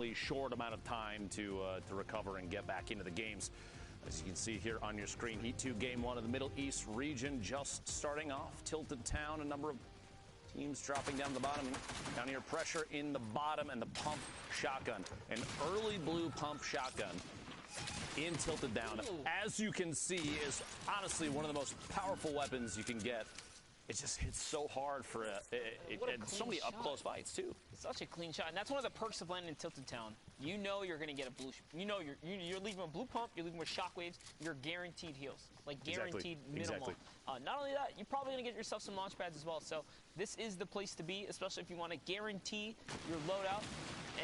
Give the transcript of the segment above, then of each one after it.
extremely short amount of time to recover and get back into the games. As you can see here on your screen, Heat 2 Game 1 of the Middle East region just starting off. Tilted Town, a number of teams dropping down the bottom. Down here, pressure in the bottom and the pump shotgun. An early blue pump shotgun in Tilted Town, as you can see, is honestly one of the most powerful weapons you can get. It just hits so hard for and so many up-close fights, too. It's such a clean shot, and that's one of the perks of landing in Tilted Town. You know you're going to get a blue, you know you're leaving a blue pump, you're leaving with shockwaves, you're guaranteed heals, like guaranteed minimal. Exactly. Not only that, you're probably going to get yourself some launch pads as well, so this is the place to be, especially if you want to guarantee your loadout.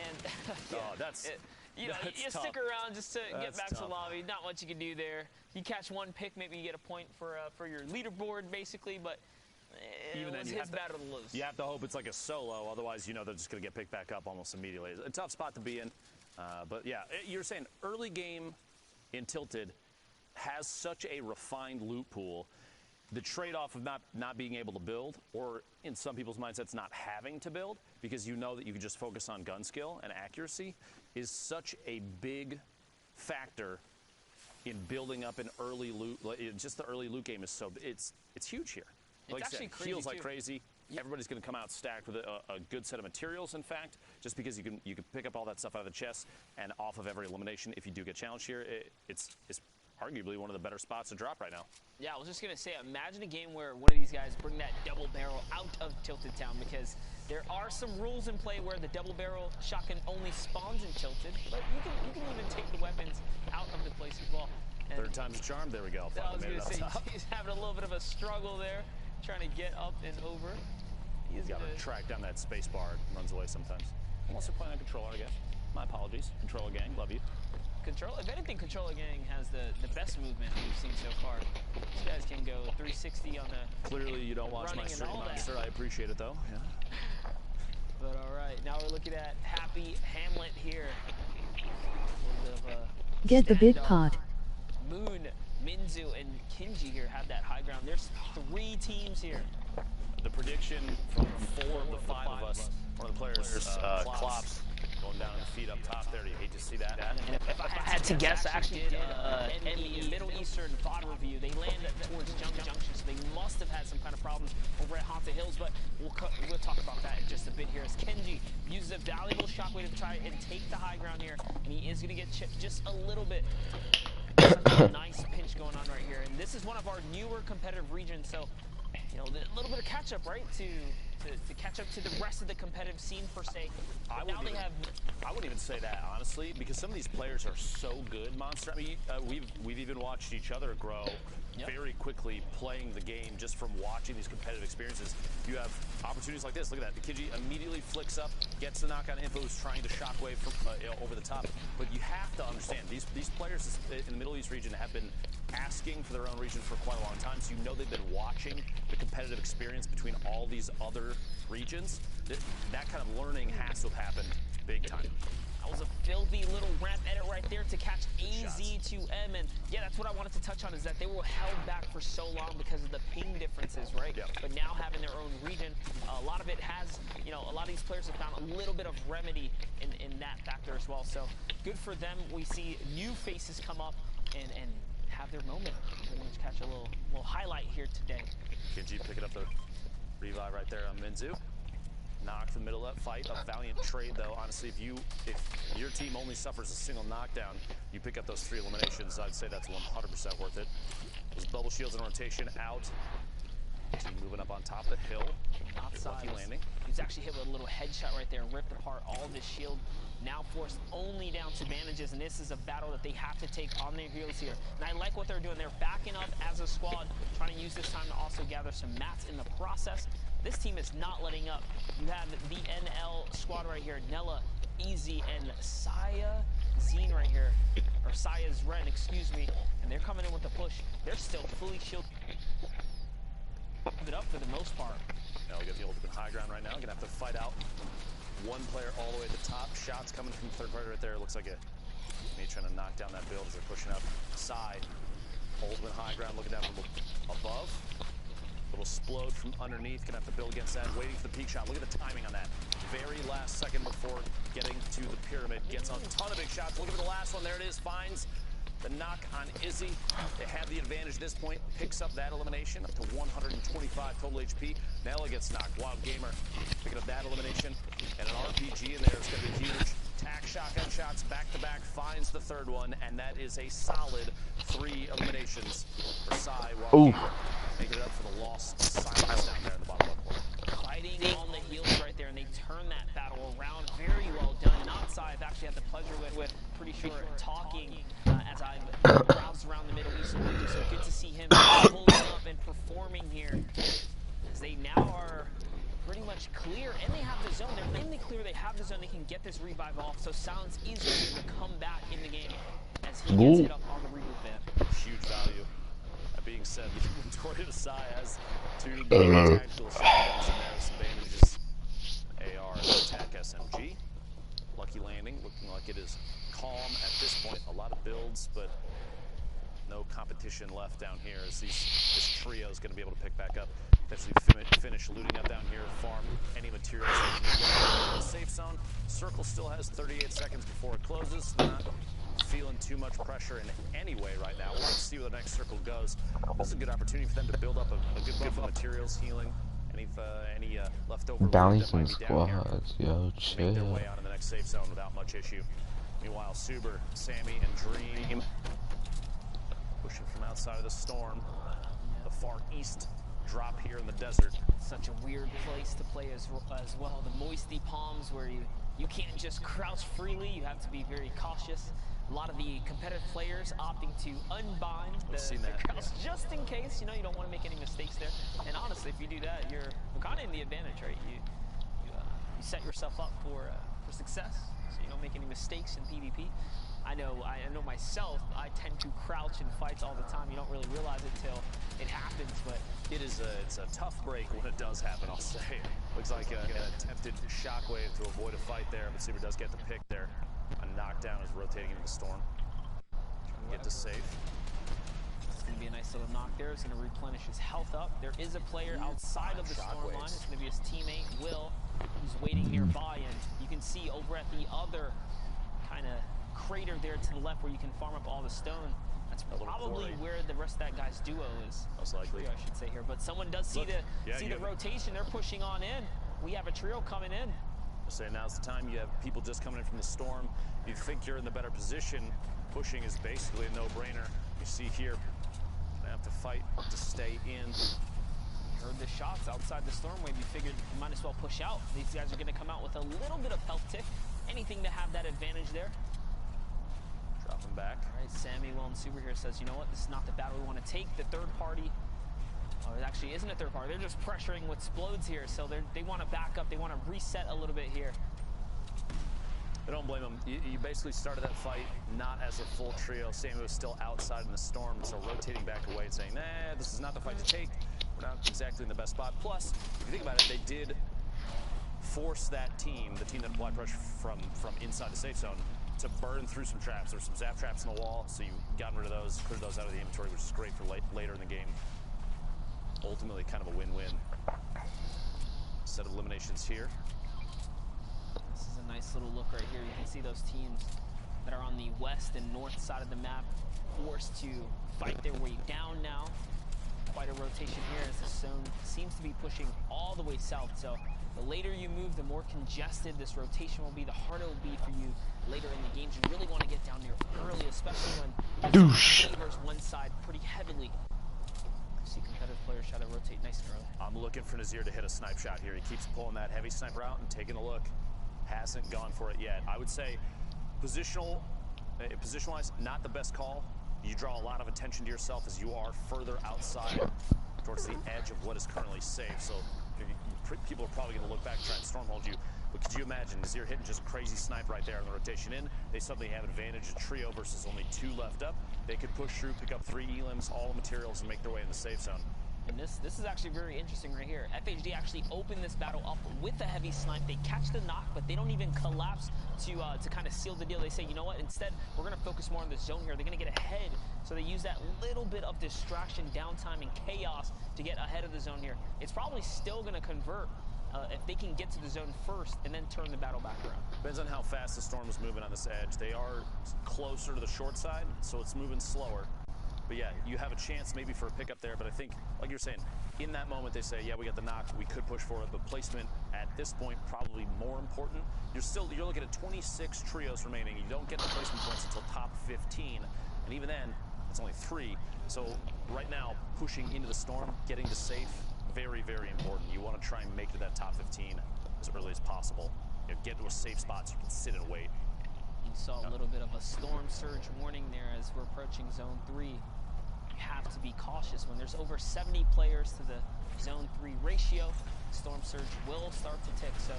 And yeah, that's... You stick around just to get back to the lobby. Not much you can do there. You catch one pick, maybe you get a point for your leaderboard, basically, but even then, you have to hope it's like a solo, otherwise, you know, they're just going to get picked back up almost immediately. It's a tough spot to be in, but yeah, you're saying early game in Tilted has such a refined loot pool. The trade-off of not being able to build, or in some people's mindsets, not having to build, because you know that you can just focus on gun skill and accuracy, is such a big factor in building up an early loot. Just the early loot game is so it's huge here. Like I said, heals like crazy. Yep. Everybody's going to come out stacked with a good set of materials, in fact, just because you can pick up all that stuff out of the chest and off of every elimination. If you do get challenged here, it's arguably one of the better spots to drop right now. Yeah, I was just going to say, imagine a game where one of these guys bring that double barrel out of Tilted Town, because there are some rules in play where the double barrel shotgun only spawns in Tilted, but you can even take the weapons out of the place as well. And third time's a charm. There we go. I was going to say, he's having a little bit of a struggle there, trying to get up and over. He's got to track down that space bar. It runs away sometimes. I'm also playing on controller again. My apologies. Controller gang, love you. If anything, Controller Gang has the best movement we've seen so far. These guys can go 360 on the... Clearly you don't watch my stream, Monster. I appreciate it, though. Yeah. But all right, now we're looking at Happy Hamlet here. A little bit of a get the big pot. Moon, Minzu, and Kinji here have that high ground. There's 3 teams here. The prediction from 4 of the 5 of us, one of the players, Klops, going down and feet up top there. You hate to see that. And if I had to guess, I actually did a Middle Eastern VOD review. They landed towards Junction, so they must have had some kind of problems over at Haunted Hills, but we'll talk about that in just a bit here. As Kenji uses a valuable shockwave to try and take the high ground here, and he is going to get chipped just a little bit. A nice pinch going on right here, and this is one of our newer competitive regions, so you know, a little bit of catch-up, right, to catch up to the rest of the competitive scene, per se. I wouldn't even say that, honestly, because some of these players are so good, Monster. I mean, we've even watched each other grow very quickly playing the game just from watching these competitive experiences. You have opportunities like this. Look at that. The Kidji immediately flicks up, gets the knock-on info, who's trying to shockwave from, over the top. But you have to understand, these players in the Middle East region have been asking for their own region for quite a long time, so you know they've been watching the competitive experience between all these other regions. That kind of learning has to have happened big time. That was a filthy little ramp edit right there to catch AZ2M, and yeah, that's what I wanted to touch on, is that they were held back for so long because of the ping differences, right? Yep. But now having their own region, a lot of it has, you know, a lot of these players have found a little bit of remedy in that factor as well. So good for them. We see new faces come up and have their moment. Pretty much catch a little highlight here today. Kinji picking up the revive right there on Minzu. Knocked in the middle of that fight. A valiant trade, though. Honestly, if your team only suffers a single knockdown, you pick up those 3 eliminations, I'd say that's 100% worth it. Those bubble shields in rotation out. Team moving up on top of the hill. Lucky landing. He's actually hit with a little headshot right there and ripped apart all of his shield. Now forced only down to bandages, and this is a battle that they have to take on their heels here. And I like what they're doing. They're backing up as a squad, trying to use this time to also gather some mats in the process. This team is not letting up. You have the NL squad right here, Nella, Easy, and Saya Zine right here, or Saya Zren, excuse me, and they're coming in with the push. They're still fully shielded up for the most part. Now we got the ultimate high ground right now. Gonna have to fight out one player all the way at the top. Shots coming from third party right there. It looks like me trying to knock down that build as they're pushing up. Sai, ultimate high ground, looking down from above. Little explode from underneath. Gonna have to build against that. Waiting for the peak shot. Look at the timing on that. Very last second before getting to the pyramid. Gets a ton of big shots. Look at the last one. There it is. Finds the knock on Izzy. They have the advantage at this point. Picks up that elimination up to 125 total HP. Nella gets knocked. Wild Gamer picking up that elimination. And an RPG in there is going to be huge. Tack shotgun shots back to back. Finds the third one. And that is a solid 3 eliminations for Psy. Wild Gamer making it up for the lost silence down there in the bottom left corner. Fighting on the heels right there, and they turn that battle around. Very well done. Not Psy, I've actually had the pleasure with pretty sure talking as I've browsed around the Middle East. So good to see him pulling up and performing here, as they now are pretty much clear, and they have the zone. They're in the clear, they have the zone, they can get this revive off, so Silence is able to come back in the game as he gets hit up on the reboot ban. Huge value. That being said, the Victoria Psy has 2 tactical shotguns in there, some bandages, AR, attack SMG. Lucky landing, looking like it is calm at this point. A lot of builds, but no competition left down here as this trio is going to be able to pick back up. Eventually finish looting up down here, farm any materials in the safe zone. Circle still has 38 seconds before it closes. Not feeling too much pressure in any way right now. We'll have to see where the next circle goes. This is a good opportunity for them to build up a good buff of materials, healing, any leftover balancing squads, yo, chill. Make their way out in the next safe zone without much issue. Meanwhile, Suber, Sammy, and Dream pushing from outside of the storm. The far east drop here in the desert. Such a weird place to play as well. The moisty palms where you can't just crouch freely. You have to be very cautious. A lot of the competitive players opting to unbind the crouch just in case. You know, you don't want to make any mistakes there. And honestly, if you do that, you're kind of in the advantage, right? You set yourself up for success, so you don't make any mistakes in PvP. I know myself, I tend to crouch in fights all the time. You don't really realize it till it happens, but it's a tough break when it does happen, I'll say. Looks like an attempted shockwave to avoid a fight there, but Suber does get the pick there. A knockdown is rotating into the storm. Trying to get to safe. It's going to be a nice little knock there. It's going to replenish his health up. There is a player outside of the storm line. It's going to be his teammate, Will, who's waiting nearby. And you can see over at the other kind of crater there to the left where you can farm up all the stone. That's probably where the rest of that guy's duo is. Most likely. I should say here. But someone does see the rotation. They're pushing on in. We have a trio coming in. So now's the time. You have people just coming in from the storm. You think you're in the better position. Pushing is basically a no-brainer. You see here, they have to fight to stay in. Heard the shots outside the storm wave. You figured you might as well push out. These guys are going to come out with a little bit of health tick. Anything to have that advantage there. Dropping back. All right, Sammy, Will, and Suber here says, you know what? This is not the battle we want to take. The third party. Oh, it actually isn't a third party. They're just pressuring with Splodes here, so they want to back up. They want to reset a little bit here. I don't blame them. You basically started that fight not as a full trio. Sammy was still outside in the storm, so rotating back away and saying, nah, this is not the fight to take. We're not exactly in the best spot. Plus, if you think about it, they did force that team, the team that applied pressure from inside the safe zone, to burn through some traps. There's some zap traps in the wall, so you got rid of those, cleared those out of the inventory, which is great for later in the game. Ultimately, kind of a win-win. Set of eliminations here. This is a nice little look right here. You can see those teams that are on the west and north side of the map forced to fight their way down now. Quite a rotation here as the zone seems to be pushing all the way south. So the later you move, the more congested this rotation will be, the harder it will be for you later in the games. You really want to get down there early, especially when favors one side pretty heavily. See competitive players try to rotate nice and early. I'm looking for Nazir to hit a snipe shot here. He keeps pulling that heavy sniper out and taking a look. Hasn't gone for it yet. I would say position-wise, not the best call. You draw a lot of attention to yourself as you are further outside towards the edge of what is currently safe. So people are probably going to look back and try and stormhold you. But could you imagine Nazir hitting just a crazy snipe right there on the rotation in? They suddenly have advantage, a trio versus only 2 left up. They could push through, pick up 3 elims, all the materials, and make their way in the safe zone. And this is actually very interesting right here. FHD actually opened this battle up with a heavy snipe. They catch the knock, but they don't even collapse to kind of seal the deal. They say, you know what, instead, we're going to focus more on the zone here. They're going to get ahead. So they use that little bit of distraction, downtime, and chaos to get ahead of the zone here. It's probably still going to convert if they can get to the zone first and then turn the battle back around. Depends on how fast the Storm is moving on this edge. They are closer to the short side, so it's moving slower. But yeah, you have a chance maybe for a pickup there, but I think, like you're saying, in that moment they say, yeah, we got the knock, we could push for it, but placement at this point probably more important. You're looking at 26 trios remaining. You don't get the placement points until top 15, and even then, it's only 3. So right now, pushing into the Storm, getting to safe, very, very important. You want to try and make it to that top 15 as early as possible. You know, get to a safe spot so you can sit and wait. You saw a little bit of a storm surge warning there as we're approaching zone 3. You have to be cautious when there's over 70 players to the zone 3 ratio. Storm surge will start to tick. So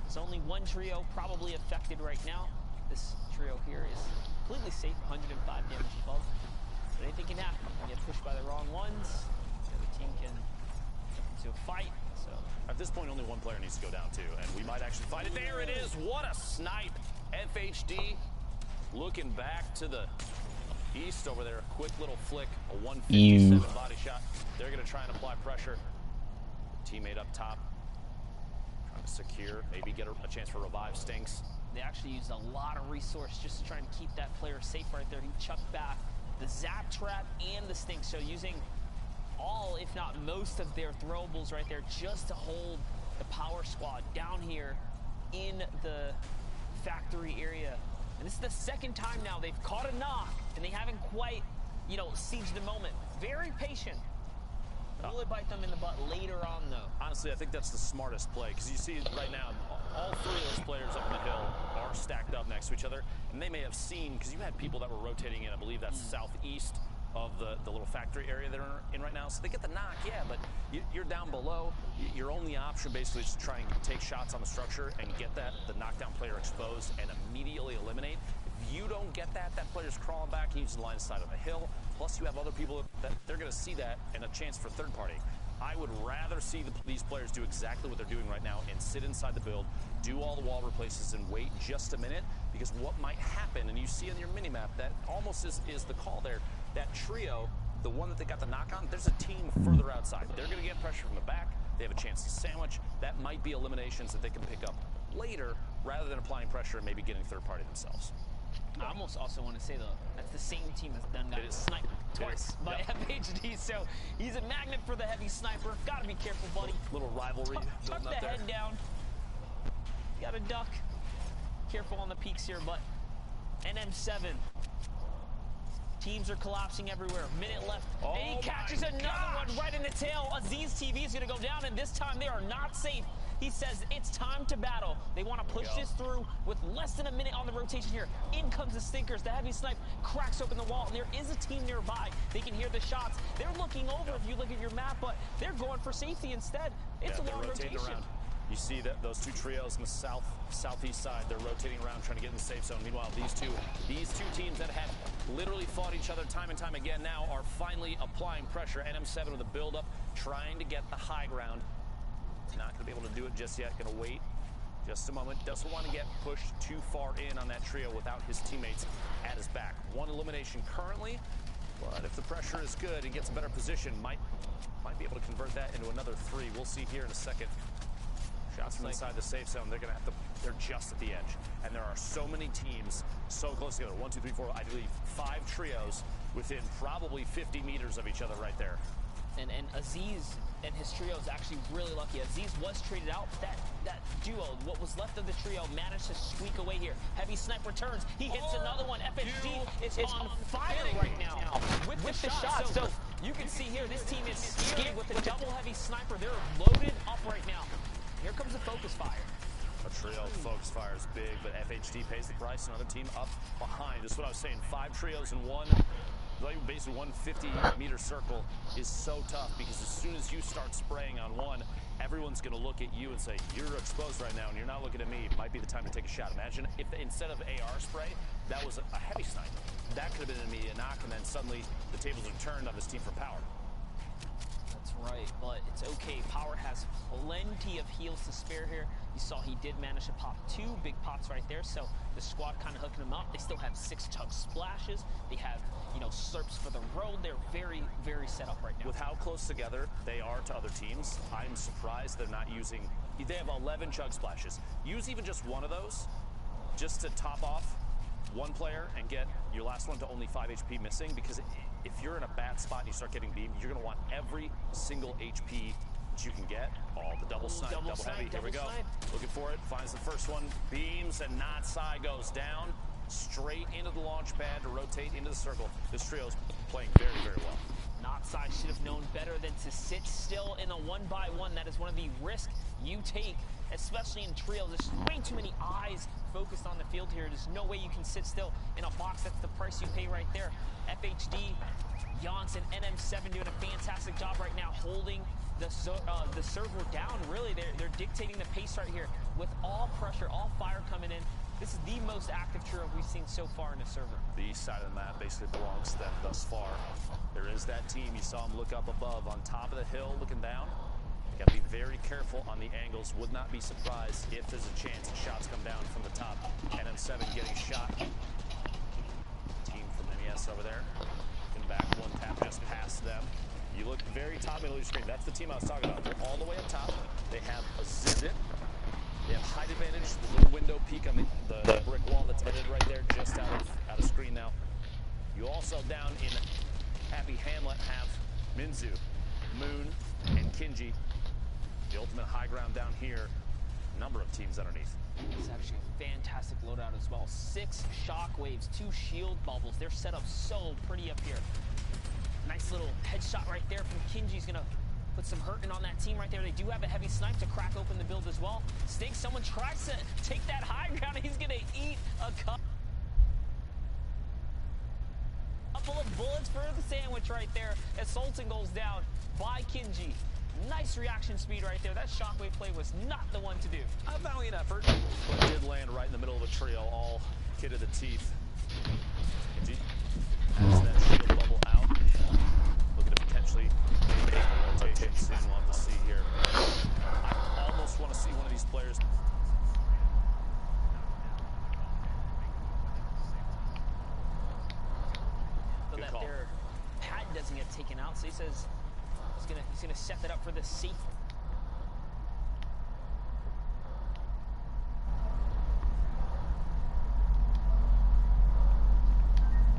there's only one trio probably affected right now. This trio here is completely safe, 105 damage above. But anything can happen. You get pushed by the wrong ones. The other team can get into a fight. So at this point, only one player needs to go down too, and we might actually find it. There it is. What a snipe. FHD looking back to the east over there. A quick little flick, a 157 body shot. They're going to try and apply pressure. Teammate up top trying to secure, maybe get a chance for revive. Stinks. They actually used a lot of resource just to try and keep that player safe right there. He chucked back the zap trap and the stink. So using all, if not most, of their throwables right there just to hold the power squad down here in the factory area. And this is the second time now they've caught a knock and they haven't quite, you know, sieged the moment. Very patient. Will it bite them in the butt later on, though? Honestly, I think that's the smartest play, because you see right now, all 3 of those players up on the hill are stacked up next to each other, and they may have seen, because you had people that were rotating in, I believe that's southeast of the little factory area they're in right now. So they get the knock, yeah, but you're down below. Your only option basically is to try and take shots on the structure and get the knockdown player exposed and immediately eliminate. If you don't get that player's crawling back, he needs the line of sight on the hill. Plus you have other people that they're going to see that and a chance for third party. I would rather see these players do exactly what they're doing right now and sit inside the build, do all the wall replaces and wait just a minute, because what might happen, and you see on your minimap, that almost is the call there. That trio, the one that they got the knock on, there's a team further outside. They're going to get pressure from the back. They have a chance to sandwich. That might be eliminations that they can pick up later rather than applying pressure and maybe getting third party themselves. I almost also want to say, though, that's the same team that's done got sniped twice by FHD, so he's a magnet for the heavy sniper. Gotta be careful, buddy. Little rivalry Tuck the head down. You gotta duck. Careful on the peaks here, but NM7. Teams are collapsing everywhere. Minute left. Oh, and he catches another one right in the tail. Aziz TV is going to go down, and this time they are not safe. He says it's time to battle. They want to push this through with less than a minute on the rotation here. In comes the stinkers. The heavy snipe cracks open the wall, and there is a team nearby. They can hear the shots. They're looking over if you look at your map, but they're going for safety instead. It's a long rotation. Around. You see that those 2 trios on the southeast side, they're rotating around trying to get in the safe zone. Meanwhile, these two teams that have literally fought each other time and time again now are finally applying pressure. NM7 with a build-up, trying to get the high ground. Not going to be able to do it just yet. Going to wait just a moment. Doesn't want to get pushed too far in on that trio without his teammates at his back. 1 elimination currently, but if the pressure is good and gets a better position, might be able to convert that into another 3. We'll see here in a second. Shots from inside the safe zone. They're just at the edge. And there are so many teams so close together. 1, 2, 3, 4, I believe 5 trios within probably 50 meters of each other right there. And Aziz and his trio is actually really lucky. Aziz was traded out. That duo, what was left of the trio, managed to squeak away here. Heavy snipe returns. He hits another one. FHD is on fire right now with the shot. So you can see here, this team is scared with the double heavy sniper. They're loaded up right now. Here comes the focus fire. A trio focus fire is big, but FHD pays the price. Another team up behind. Just what I was saying, 5 trios in one. Basically 150-meter circle is so tough, because as soon as you start spraying on one, everyone's going to look at you and say, you're exposed right now and you're not looking at me. It might be the time to take a shot. Imagine if instead of AR spray, that was a heavy snipe. That could have been an immediate knock, and then suddenly the tables are turned on this team for power. That's right, but it's okay. Power has plenty of heals to spare here. You saw he did manage to pop 2 big pots right there, so the squad kind of hooking him up. They still have 6 chug splashes. They have, you know, slurps for the road. They're very, very set up right now. With how close together they are to other teams, I'm surprised they're not using... They have 11 chug splashes. Use even just one of those just to top off one player and get your last one to only 5 HP missing, because if you're in a bad spot and you start getting beamed, you're going to want every single HP that you can get. Oh, the double snipe, double heavy. Here we go. Looking for it. Finds the first one. Beams, and Natsai goes down. Straight into the launch pad to rotate into the circle. This trio's playing very, very well. Natsai should have known better than to sit still in a 1-by-1. That is one of the risks you take, especially in trios. There's way too many eyes focused on the field here. There's no way you can sit still in a box. That's the price you pay right there. FHD, Yonks, and NM7 doing a fantastic job right now holding the server down. Really, they're dictating the pace right here with all pressure, all fire coming in. This is the most active trio we've seen so far in the server. The east side of the map basically belongs to them thus far. There is that team. You saw them look up above on top of the hill, looking down. You got to be very careful on the angles. Would not be surprised if there's a chance that shots come down from the top. NM7 getting shot. Team from MES over there. Looking back, one tap just past them. You look very top middle of your screen. That's the team I was talking about. They're all the way up top. They have a Zizit. They have height advantage, the little window peak on the brick wall that's edited right there, just out of screen now. You also down in Happy Hamlet have Minzu, Moon, and Kinji. The ultimate high ground down here. Number of teams underneath. It's actually a fantastic loadout as well. 6 shockwaves, 2 shield bubbles. They're set up so pretty up here. Nice little headshot right there from Kinji's gonna put some hurting on that team right there. They do have a heavy snipe to crack open the build as well. Stig, someone tries to take that high ground, and he's gonna eat a couple of bullets for the sandwich right there as Sultan goes down by Kinji. Nice reaction speed right there. That shockwave play was not the one to do. A valiant effort, but did land right in the middle of a trio, all kid of the teeth. Kinji has that shield bubble out. Looking to potentially make a rotation soon. We'll have to see here. I almost want to see one of these players. So that their pad doesn't get taken out. So he says he's gonna set that up for the safe